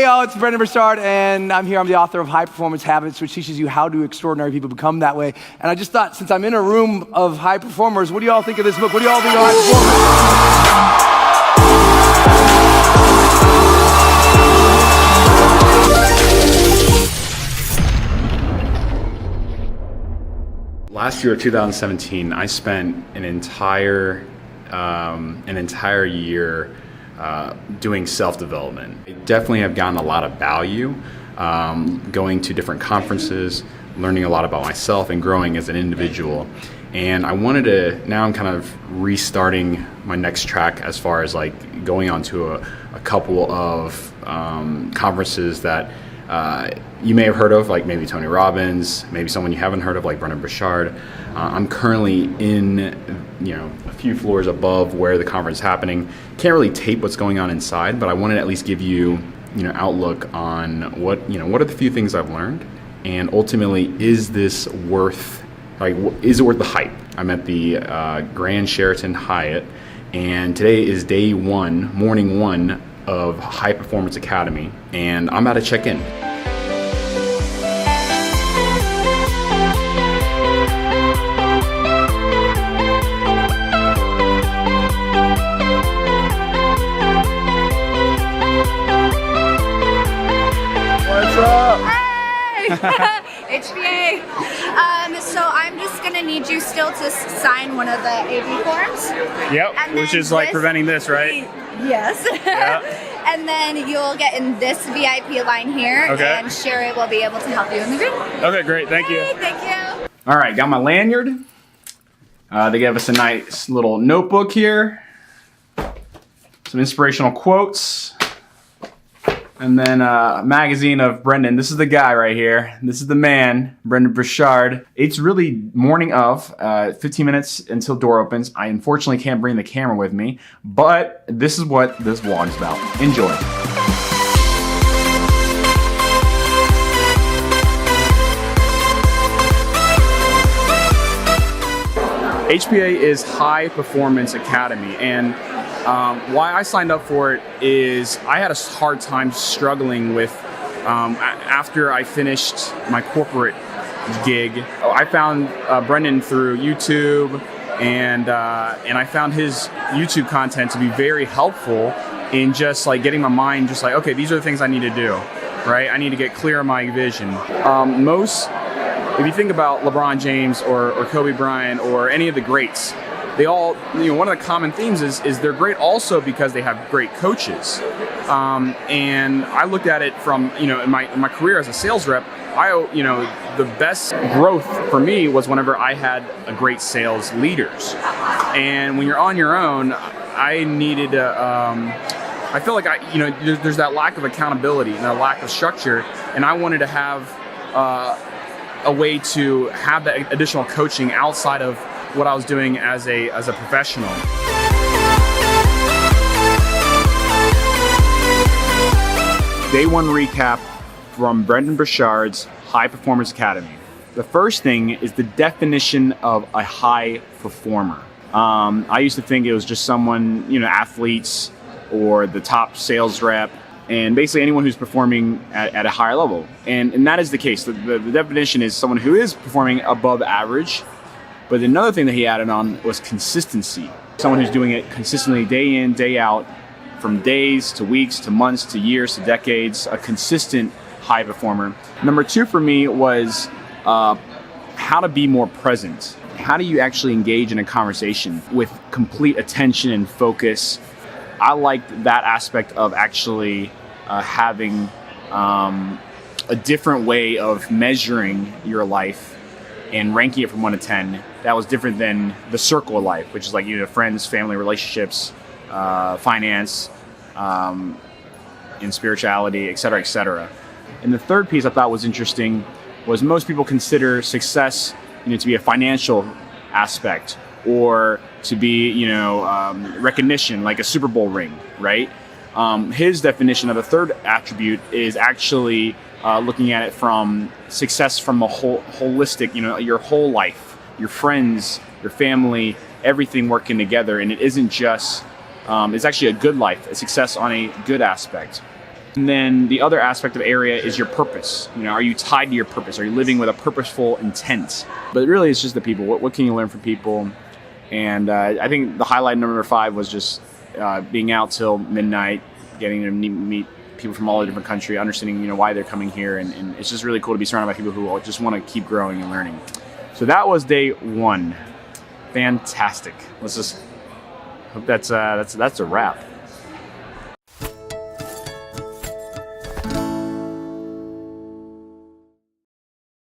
Hey y'all, it's Brendon Burchard, and I'm here. I'm the author of High Performance Habits, which teaches you how do extraordinary people become that way. And I just thought, since I'm in a room of high performers, what do y'all think of this book? What do y'all think of high performance? Last year of 2017, I spent an entire year doing self-development. I definitely have gotten a lot of value going to different conferences, learning a lot about myself and growing as an individual. And I wanted to, now I'm kind of restarting my next track as far as like going on to a couple of conferences that you may have heard of, like maybe Tony Robbins, maybe someone you haven't heard of, like Brendon Burchard. I'm currently in, a few floors above where the conference is happening. Can't really tape what's going on inside, but I wanted to at least give you, outlook on what are the few things I've learned, and ultimately, is it worth the hype? I'm at the Grand Sheraton Hyatt, and today is morning one of High Performance Academy, and I'm about to check in. What's up? Hey! HBA. So I'm just going to need you still to sign one of the AV forms. Yep, which is like preventing this, right? Yes. Yeah. And then you'll get in this VIP line here, okay, and Sherry will be able to help you in the group. Okay, great. Thank you. Thank you. All right, got my lanyard. They gave us a nice little notebook here. Some inspirational quotes. And then a magazine of Brendon. This is the guy right here. This is the man, Brendon Burchard. It's really morning of, 15 minutes until door opens. I unfortunately can't bring the camera with me, but this is what this vlog is about. Enjoy. HPA is High Performance Academy, and why I signed up for it is I had a hard time struggling with, after I finished my corporate gig, I found Brendon through YouTube, and I found his YouTube content to be very helpful in just like getting my mind just like, okay, these are the things I need to do, right? I need to get clear on my vision. If you think about LeBron James or Kobe Bryant or any of the greats, they all, one of the common themes is they're great also because they have great coaches. And I looked at it from, in my career as a sales rep, the best growth for me was whenever I had a great sales leaders. And when you're on your own, I needed I feel like there's that lack of accountability and a lack of structure, and I wanted to have a way to have that additional coaching outside of what I was doing as a professional. Day one recap from Brendon Burchard's High Performance Academy. The first thing is the definition of a high performer. I used to think it was just someone, athletes or the top sales rep, and basically anyone who's performing at a higher level. And that is the case. The definition is someone who is performing above average. But another thing that he added on was consistency. Someone who's doing it consistently day in, day out, from days to weeks to months to years to decades, a consistent high performer. Number two for me was how to be more present. How do you actually engage in a conversation with complete attention and focus? I liked that aspect of actually having a different way of measuring your life and ranking it from 1 to 10. That was different than the circle of life, which is like friends, family, relationships, finance, and spirituality, et cetera, et cetera. And the third piece I thought was interesting was most people consider success, to be a financial aspect or to be, recognition, like a Super Bowl ring, right? His definition of the third attribute is actually looking at it from success from a holistic, your whole life, your friends, your family, everything working together. And it isn't just, it's actually a good life, a success on a good aspect. And then the other aspect of area is your purpose. Are you tied to your purpose? Are you living with a purposeful intent? But really, it's just the people. What can you learn from people? And I think the highlight number 5 was just being out till midnight, getting to meet people from all over different countries, understanding why they're coming here, and it's just really cool to be surrounded by people who just want to keep growing and learning. So that was day 1. Fantastic. Let's just hope that's a wrap.